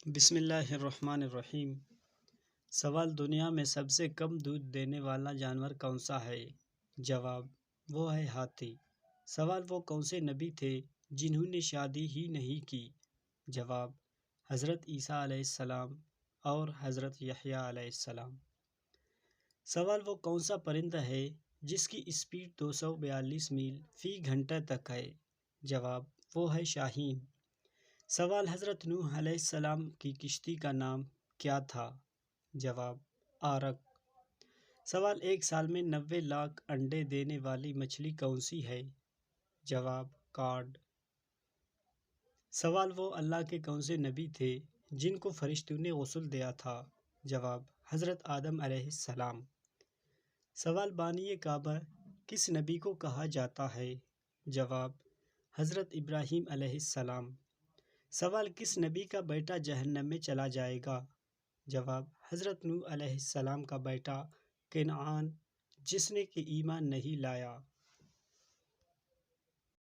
بسم اللہ الرحمن الرحیم۔ سوال: دنیا میں سب سے کم دودھ دینے والا جانور کون سا ہے؟ جواب: وہ ہے ہاتھی۔ سوال: وہ کون سے نبی تھے جنہوں نے شادی ہی نہیں کی؟ جواب: حضرت عیسیٰ علیہ السلام اور حضرت یحییٰ علیہ السلام۔ سوال: وہ کون سا پرندہ ہے جس کی اسپیڈ 242 میل فی گھنٹہ تک ہے؟ جواب: وہ ہے شاہین۔ سوال: حضرت نوح علیہ السلام کی کشتی کا نام کیا تھا؟ جواب: آرک۔ سوال: ایک سال میں 90 لاکھ انڈے دینے والی مچھلی کون سی ہے؟ جواب: کارڈ۔ سوال: وہ اللہ کے کون سے نبی تھے جن کو فرشتوں نے غسل دیا تھا؟ جواب: حضرت آدم علیہ السلام۔ سوال: بانی کعبہ کس نبی کو کہا جاتا ہے؟ جواب: حضرت ابراہیم علیہ السلام۔ سوال: کس نبی کا بیٹا جہنم میں چلا جائے گا؟ جواب: حضرت نوح علیہ السلام کا بیٹا کنعان، جس نے کہ ایمان نہیں لایا۔